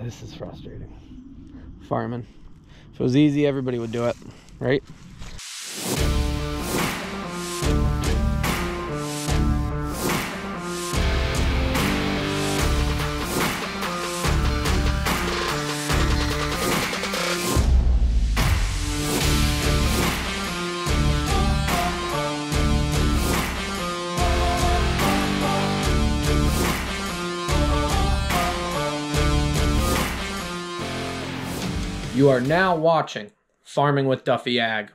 This is frustrating. Farming. If it was easy, everybody would do it, right? You are now watching Farming with Duffy Ag.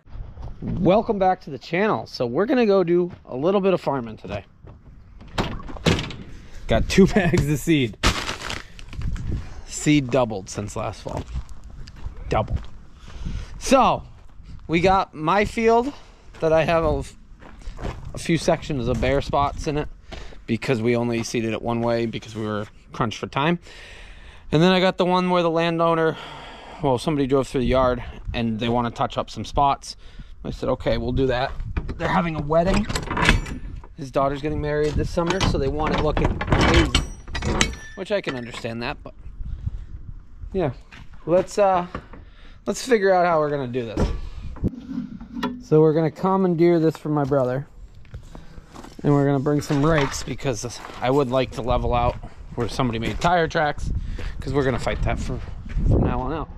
Welcome back to the channel. So we're gonna go do a little bit of farming today. Got 2 bags of seed. Seed doubled since last fall. Doubled. So we got my field that I have a few sections of bare spots in it because we only seeded it one way because we were crunched for time. And then I got the one where the landowner, well, somebody drove through the yard and they want to touch up some spots. I said, okay, we'll do that. They're having a wedding. His daughter's getting married this summer, so they want it looking amazing, which I can understand that, but yeah, let's figure out how we're gonna do this. So we're gonna commandeer this from my brother, and we're gonna bring some rakes because I would like to level out where somebody made tire tracks, because we're gonna fight that from now on out.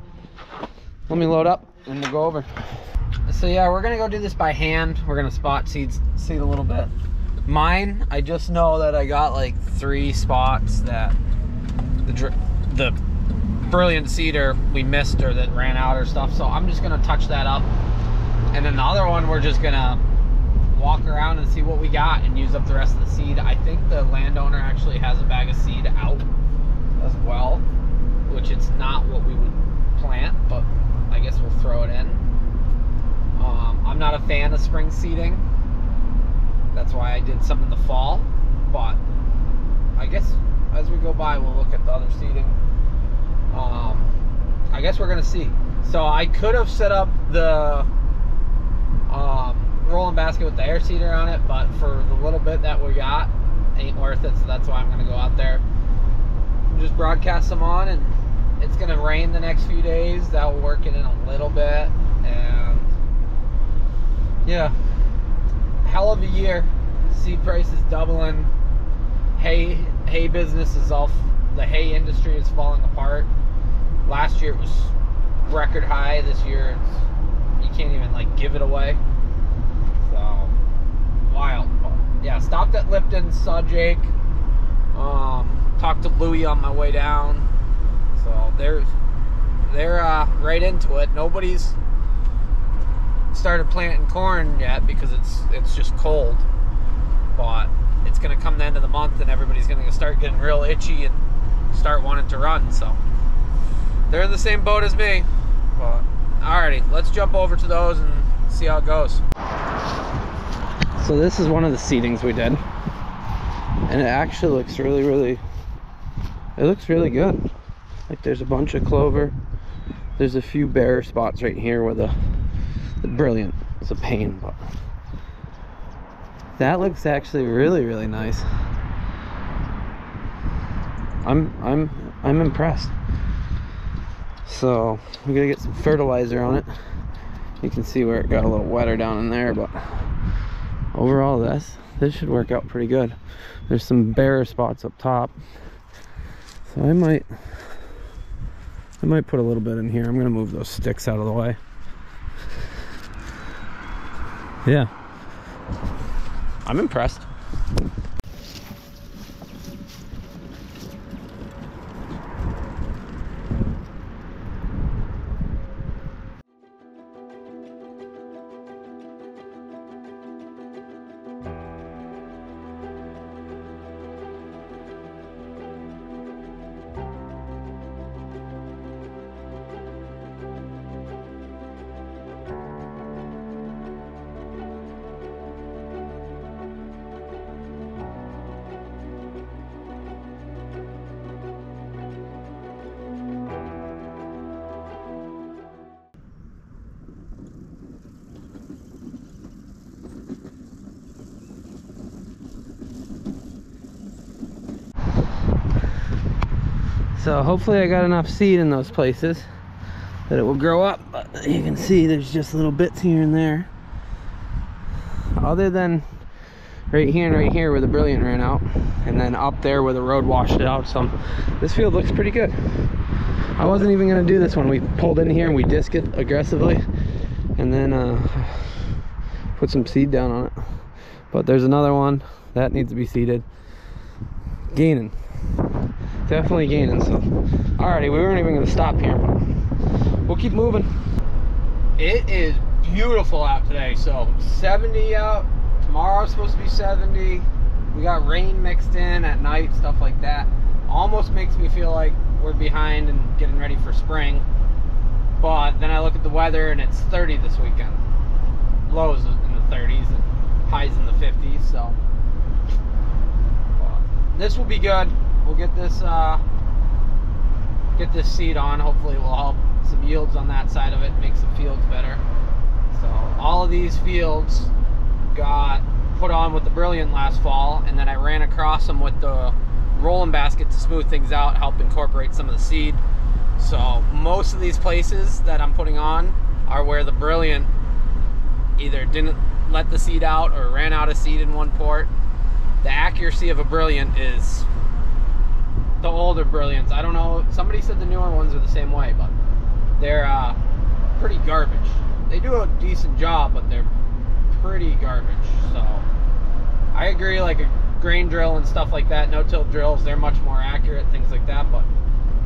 Let me load up and we'll go over. So yeah, we're gonna go do this by hand. We're gonna spot seed a little bit. Mine, I just know that I got like 3 spots that the brilliant seeder we missed or that ran out or stuff. So I'm just gonna touch that up. And then the other one, we're just gonna walk around and see what we got and use up the rest of the seed. I think the landowner actually has a bag of seed out as well, which it's not what we would plant, but I guess we'll throw it in. I'm not a fan of spring seeding. That's why I did some in the fall, but I guess as we go by, we'll look at the other seeding. I guess we're gonna see. So I could have set up the rolling basket with the air seeder on it, but for the little bit that we got, ain't worth it, so that's why I'm gonna go out there and just broadcast them on. And it's gonna rain the next few days. That will work it in a little bit. And yeah, hell of a year. Seed prices doubling. Hay business is off. The hay industry is falling apart. Last year it was record high. This year you can't even like give it away. So wild. Yeah, stopped at Lipton, saw Jake. Talked to Louie on my way down. So they're right into it. Nobody's started planting corn yet because it's just cold, but it's gonna come the end of the month and everybody's gonna start getting real itchy and start wanting to run. So they're in the same boat as me. But alrighty, let's jump over to those and see how it goes. So this is one of the seedings we did, and it actually looks really good. Like there's a bunch of clover. There's a few bare spots right here where the brilliant is a pain, but that looks actually really nice. I'm impressed. So we gotta get some fertilizer on it. You can see where it got a little wetter down in there, but overall this should work out pretty good. There's some bare spots up top, so I might put a little bit in here. I'm gonna move those sticks out of the way. Yeah, I'm impressed. So hopefully I got enough seed in those places that it will grow up, but you can see there's just little bits here and there. Other than right here and right here where the Brilliant ran out, and then up there where the road washed it out, so this field looks pretty good. I wasn't even going to do this one. We pulled in here and we disc it aggressively and then put some seed down on it. But there's another one that needs to be seeded. Gaining. Definitely gaining. So alrighty, we weren't even going to stop here, but we'll keep moving. It is beautiful out today. So 70 out. Tomorrow's supposed to be 70. We got rain mixed in at night, stuff like that. Almost makes me feel like we're behind and getting ready for spring. But then I look at the weather and it's 30 this weekend. Lows in the 30s and highs in the 50s. So this will be good. We'll get this seed on. Hopefully it will help some yields on that side of it, make some fields better. So all of these fields got put on with the Brilliant last fall, and then I ran across them with the rolling basket to smooth things out, help incorporate some of the seed. So most of these places that I'm putting on are where the Brilliant either didn't let the seed out or ran out of seed in one port. The accuracy of a Brilliant is the older Brilliants. I don't know, somebody said the newer ones are the same way, but they're pretty garbage. They do a decent job, but they're pretty garbage. So I agree, like a grain drill and stuff like that, no-till drills, they're much more accurate, things like that, but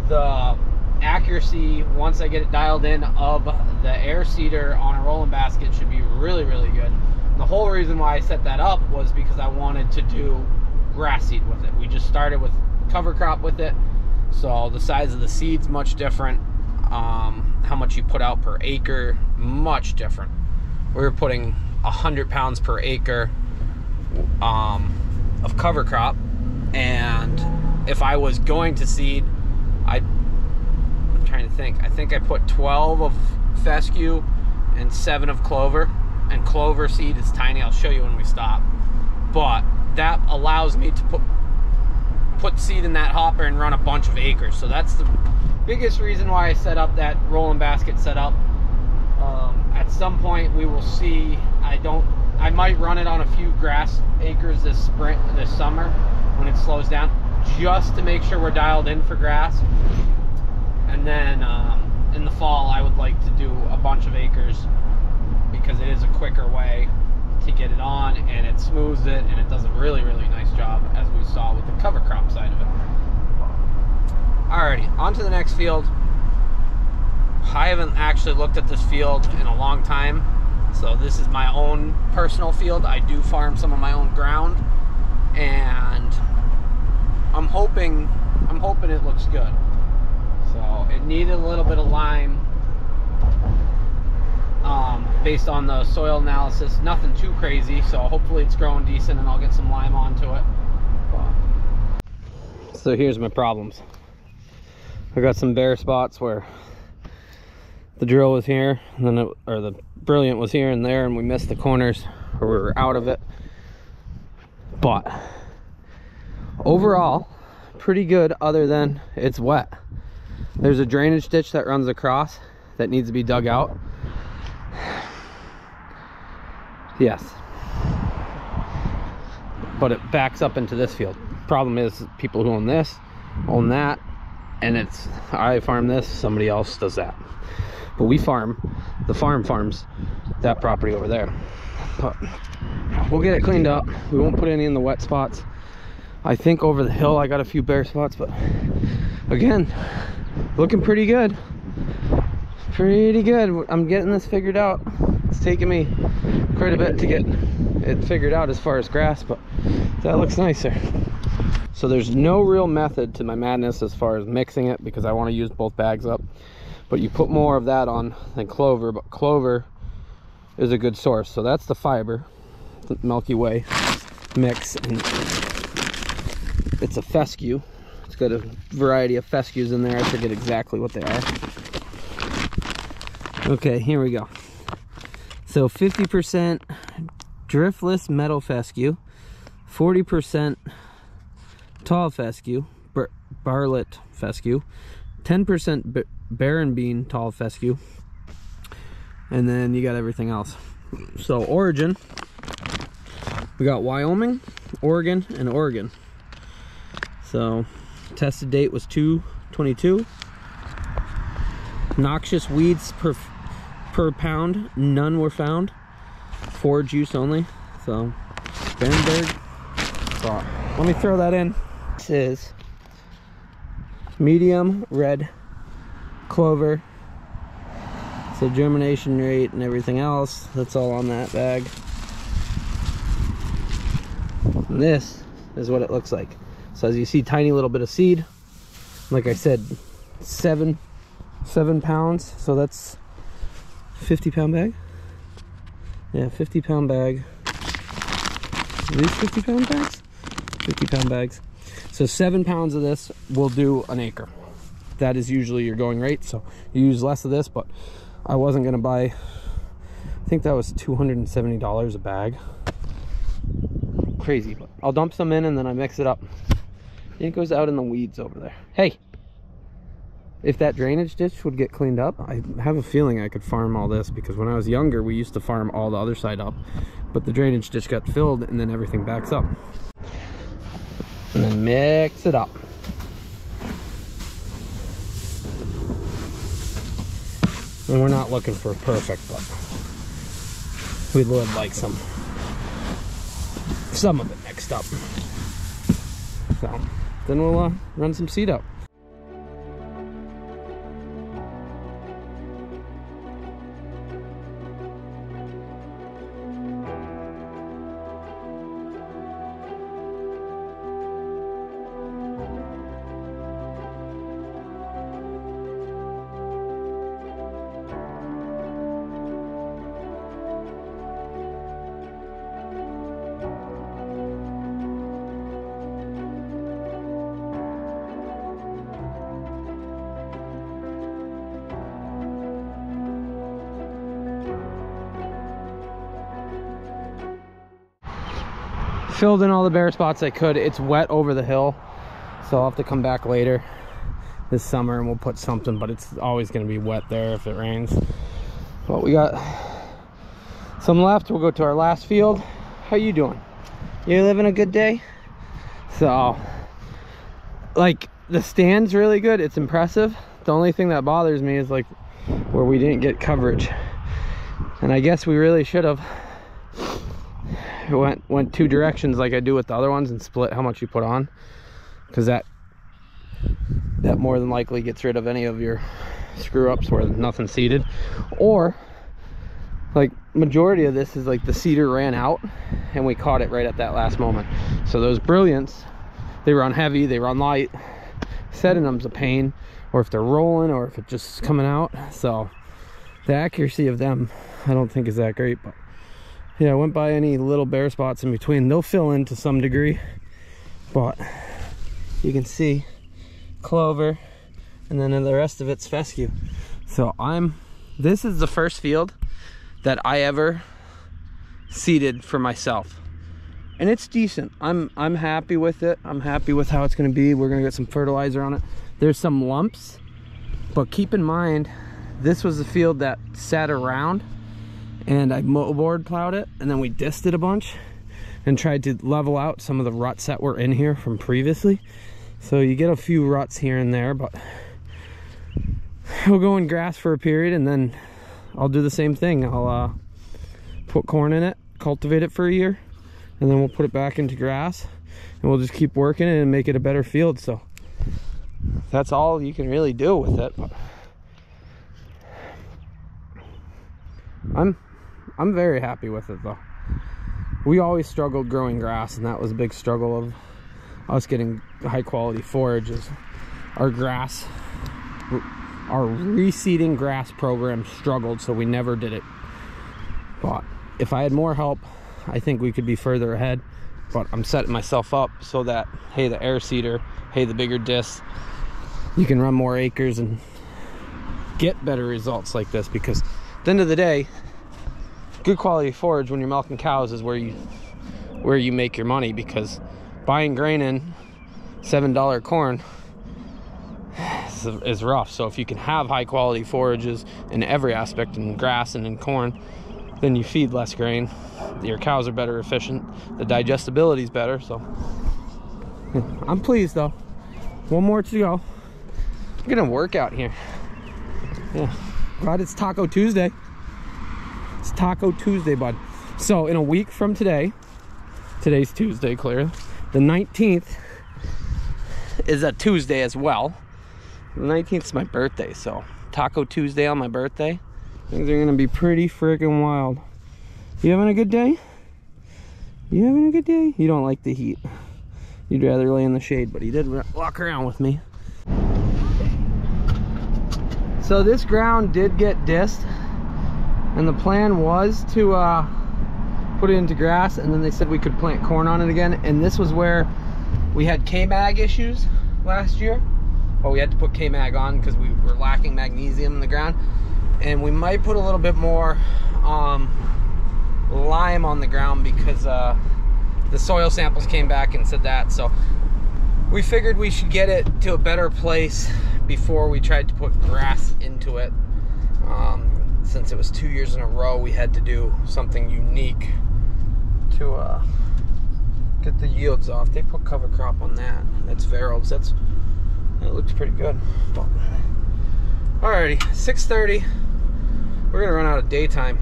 the accuracy, once I get it dialed in, of the air seeder on a rolling basket should be really, really good. And the whole reason why I set that up was because I wanted to do grass seed with it. We just started with cover crop with it, so the size of the seed's much different. How much you put out per acre, much different. We were putting 100 pounds per acre of cover crop, and if I was going to seed, I'm trying to think, I think I put 12 of fescue and 7 of clover, and clover seed is tiny. I'll show you when we stop, but that allows me to put seed in that hopper and run a bunch of acres. So that's the biggest reason why I set up that rolling basket setup. At some point we will see. I might run it on a few grass acres this summer when it slows down, just to make sure we're dialed in for grass. And then in the fall I would like to do a bunch of acres, because it is a quicker way to get it on, and it smooths it, and it does a really, really nice job, as we saw with the cover crop side of it. Alrighty, on to the next field. I haven't actually looked at this field in a long time, so this is my own personal field. I do farm some of my own ground, and I'm hoping it looks good. So it needed a little bit of lime, based on the soil analysis. Nothing too crazy, so hopefully it's growing decent and I'll get some lime onto it. So here's my problems. I got some bare spots where the drill was here, and then the Brilliant was here and there, and we missed the corners, or we were out of it. But overall, pretty good, other than it's wet. There's a drainage ditch that runs across that needs to be dug out. Yes, but it backs up into this field. Problem is, people who own this own that, and I farm this, somebody else does that. But we farm, the farm farms that property over there. But we'll get it cleaned up. We won't put any in the wet spots. I think over the hill I got a few bare spots, but again, looking pretty good. Pretty good. I'm getting this figured out. It's taken me quite a bit to get it figured out as far as grass, but that looks nicer. So there's no real method to my madness as far as mixing it, because I want to use both bags up. But you put more of that on than clover, but clover is a good source. So that's the fiber, the Milky Way mix, and it's a fescue. It's got a variety of fescues in there. I forget exactly what they are. Okay, here we go. So 50% driftless meadow fescue, 40% tall fescue, scarlet fescue, 10% barren bean tall fescue, and then you got everything else. So origin, we got Wyoming, Oregon, and Oregon. So tested date was 2/22. Noxious weeds per pound, none were found. Forage use only. So Bamberg. So let me throw that in. This is medium red clover. So germination rate and everything else, that's all on that bag. And this is what it looks like. So as you see, tiny little bit of seed. Like I said, 7 pounds. So that's 50-pound bag. Yeah, 50-pound bag. Are these 50-pound bags? 50-pound bags. So 7 pounds of this will do an acre. That is usually your going rate. So you use less of this, but I wasn't gonna buy, I think that was $270 a bag. Crazy, but I'll dump some in and then I mix it up. It goes out in the weeds over there. Hey, if that drainage ditch would get cleaned up, I have a feeling I could farm all this, because when I was younger, we used to farm all the other side up, but the drainage ditch got filled and then everything backs up. And then mix it up. And we're not looking for perfect, but we would like some of it mixed up. So then we'll run some seed out. Filled in all the bare spots I could. It's wet over the hill, so I'll have to come back later this summer and we'll put something, but it's always going to be wet there if it rains. But we got some left. We'll go to our last field. How you doing? You living a good day? So, like, the stand's really good. It's impressive. The only thing that bothers me is like where we didn't get coverage, and I guess we really should have. It went two directions like I do with the other ones and split how much you put on, because that more than likely gets rid of any of your screw ups where nothing's seeded. Or like majority of this is like the seeder ran out and we caught it right at that last moment. So those brilliants, they run heavy, they run light. Setting them's a pain, or if they're rolling or if it's just coming out. So the accuracy of them I don't think is that great. But yeah, I went by any little bare spots in between. They'll fill in to some degree, but you can see clover, and then the rest of it's fescue. So this is the first field that I ever seeded for myself, and it's decent. I'm happy with it. I'm happy with how it's going to be. We're going to get some fertilizer on it. There's some lumps, but keep in mind this was the field that sat around, and I motorboard plowed it, and then we dissed it a bunch and tried to level out some of the ruts that were in here from previously. So you get a few ruts here and there, but we'll go in grass for a period, and then I'll do the same thing. I'll put corn in it, cultivate it for a year, and then we'll put it back into grass, and we'll just keep working it and make it a better field. So that's all you can really do with it. But I'm very happy with it though. We always struggled growing grass, and that was a big struggle of us getting high quality forages. Our reseeding grass program struggled, so we never did it. But if I had more help, I think we could be further ahead. But I'm setting myself up so that, hey, the air seeder, hey, the bigger disc, you can run more acres and get better results like this, because at the end of the day, good quality forage when you're milking cows is where you make your money. Because buying grain in $7 corn, is rough. So if you can have high quality forages in every aspect, in grass and in corn, then you feed less grain. Your cows are better efficient. The digestibility is better. So yeah, I'm pleased though. One more to go. I'm gonna work out here. Yeah, glad it's Taco Tuesday. It's Taco Tuesday, bud. So in a week from today, today's Tuesday, clear. The 19th is a Tuesday as well. The 19th is my birthday, so Taco Tuesday on my birthday. Things are gonna be pretty freaking wild. You having a good day? You having a good day? You don't like the heat. You'd rather lay in the shade, but he did walk around with me. So this ground did get dissed, and the plan was to put it into grass, and then they said we could plant corn on it again. And this was where we had K-mag issues last year. Well, we had to put K-mag on because we were lacking magnesium in the ground, and we might put a little bit more lime on the ground because the soil samples came back and said that. So we figured we should get it to a better place before we tried to put grass into it. Since it was 2 years in a row, we had to do something unique to get the yields off. They put cover crop on that. That's Verals. That looks pretty good. Alrighty, 6:30. We're gonna run out of daytime.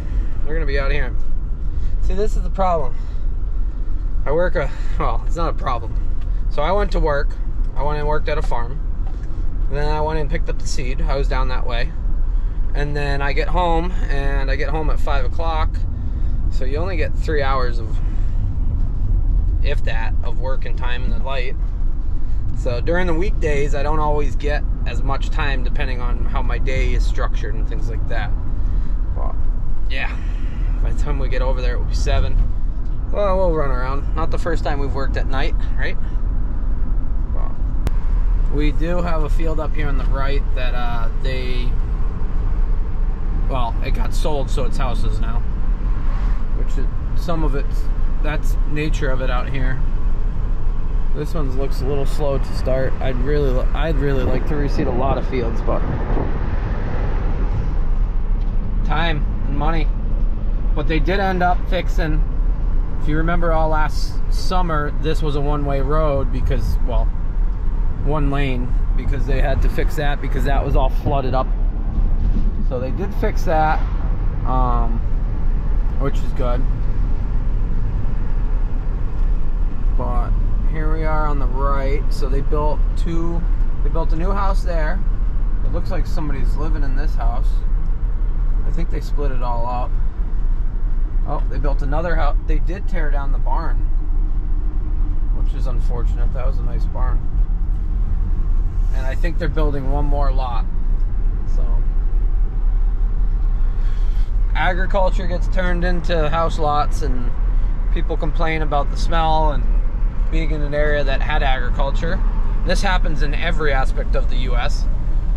We're gonna be out here. See, this is the problem. I work well, it's not a problem. So I went to work. I went and worked at a farm. Then I went and picked up the seed. I was down that way. And then I get home, and I get home at 5 o'clock. So you only get 3 hours of, if that, of work and time in the light. So during the weekdays, I don't always get as much time depending on how my day is structured and things like that. But yeah, by the time we get over there, it will be 7. Well, we'll run around. Not the first time we've worked at night, right? Well, we do have a field up here on the right that well, it got sold, so it's houses now. Which is, some of it, that's nature of it out here. This one looks a little slow to start. I'd really like to reseed a lot of fields, but time and money. But they did end up fixing. If you remember, all last summer, this was a one-way road because, well, one lane, because they had to fix that because that was all flooded up. So they did fix that, which is good. But here we are on the right. So they built a new house there. It looks like somebody's living in this house. I think they split it all up. Oh, they built another house. They did tear down the barn, which is unfortunate. That was a nice barn. And I think they're building one more lot. So agriculture gets turned into house lots, and people complain about the smell and being in an area that had agriculture. This happens in every aspect of the US,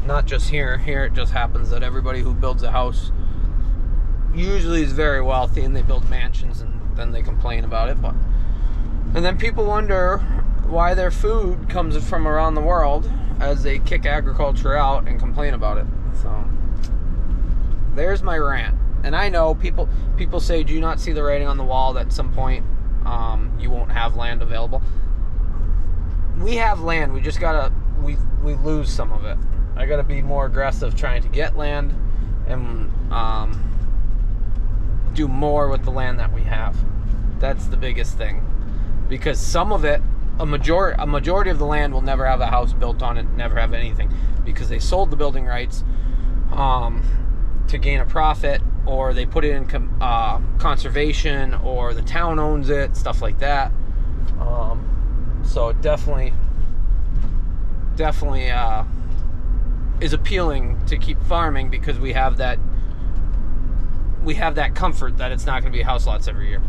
not just here. Here it just happens that everybody who builds a house usually is very wealthy, and they build mansions, and then they complain about it. And then people wonder why their food comes from around the world as they kick agriculture out and complain about it. So there's my rant. And I know people say, do you not see the writing on the wall that at some point you won't have land available? We have land. We just gotta we lose some of it. I gotta be more aggressive trying to get land and do more with the land that we have. That's the biggest thing, because some of it, a majority of the land will never have a house built on it, never have anything, because they sold the building rights to gain a profit, or they put it in conservation, or the town owns it, stuff like that. So it definitely is appealing to keep farming, because we have that comfort that it's not going to be house lots every year.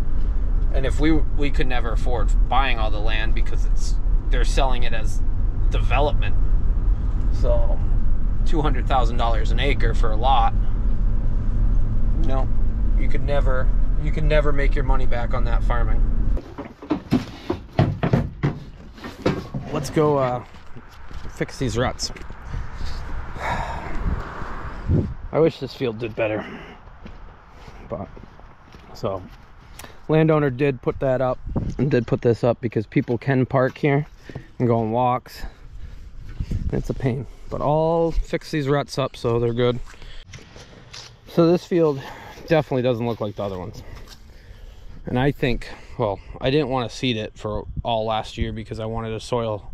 And if we could never afford buying all the land, because they're selling it as development. So $200,000 an acre for a lot. No, you could never make your money back on that farming. Let's go fix these ruts. I wish this field did better. But so landowner did put that up and did put this up because people can park here and go on walks. It's a pain, but I'll fix these ruts up so they're good. So this field definitely doesn't look like the other ones. And I think, well, I didn't want to seed it for all last year because I wanted a soil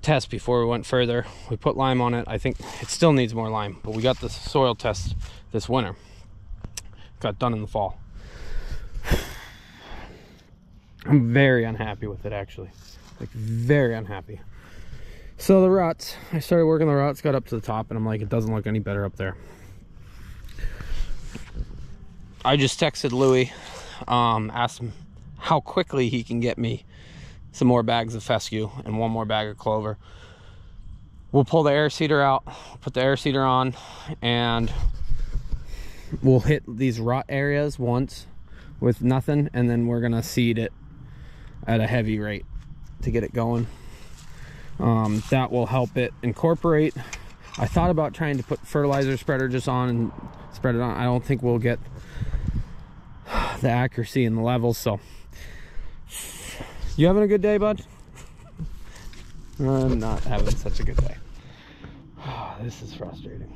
test before we went further. We put lime on it. I think it still needs more lime, but we got the soil test this winter. Got done in the fall. I'm very unhappy with it, actually. Like, very unhappy. So the ruts, I started working the ruts, got up to the top, and I'm like, it doesn't look any better up there. I just texted Louie, asked him how quickly he can get me some more bags of fescue and one more bag of clover. We'll pull the air seeder out, put the air seeder on, and we'll hit these rut areas once with nothing, and then we're gonna seed it at a heavy rate to get it going. That will help it incorporate. I thought about trying to put fertilizer spreader just on and spread it on. I don't think we'll get the accuracy and the levels. So you having a good day, bud? I'm not having such a good day. This is frustrating.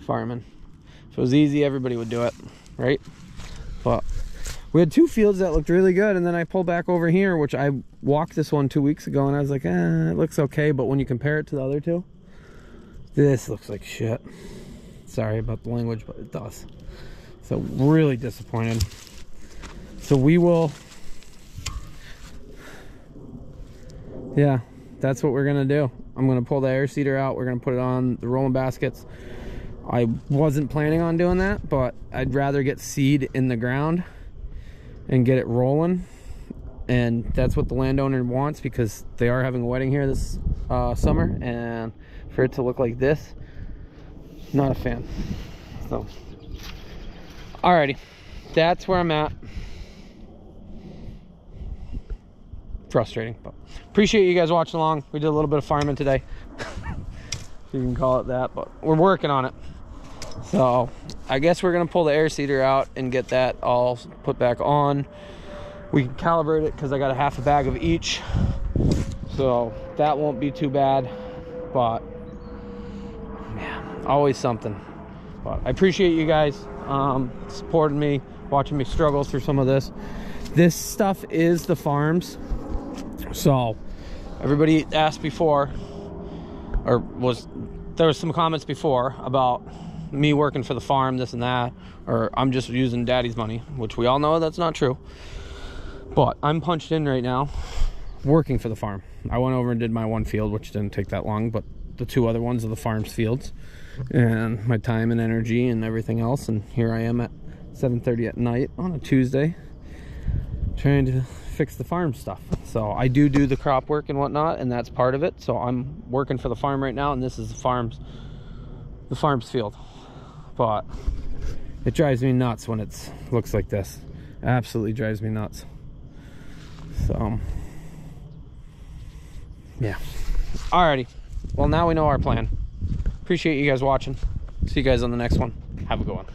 Farming. If it was easy, everybody would do it, right? But we had two fields that looked really good, and then I pulled back over here, which I walked this one 2 weeks ago, and I was like, it looks okay. But when you compare it to the other two, this looks like shit. Sorry about the language, but it does. So really disappointed. So we will, yeah, that's what we're gonna do. I'm gonna pull the air seeder out. We're gonna put it on the rolling baskets. I wasn't planning on doing that, but I'd rather get seed in the ground and get it rolling. And that's what the landowner wants, because they are having a wedding here this summer, and for it to look like this, not a fan. So alrighty, that's where I'm at. Frustrating, but appreciate you guys watching along. We did a little bit of farming today, if you can call it that, but we're working on it. So I guess we're gonna pull the air seeder out and get that all put back on. We can calibrate it because I got a half a bag of each, so that won't be too bad. But man, always something. But I appreciate you guys supporting me, watching me struggle through some of this. This stuff is the farms. So everybody asked before, or there was some comments before about me working for the farm, this and that, or I'm just using daddy's money, which we all know that's not true. But I'm punched in right now working for the farm. I went over and did my one field, which didn't take that long, but the two other ones are the farm's fields, and my time and energy and everything else. And here I am at 7:30 at night on a Tuesday trying to fix the farm stuff. So I do the crop work and whatnot, and that's part of it. So I'm working for the farm right now, and this is the farm's field. But it drives me nuts when it looks like this. Absolutely drives me nuts. So yeah, alrighty, well, now we know our plan. Appreciate you guys watching. See you guys on the next one. Have a good one.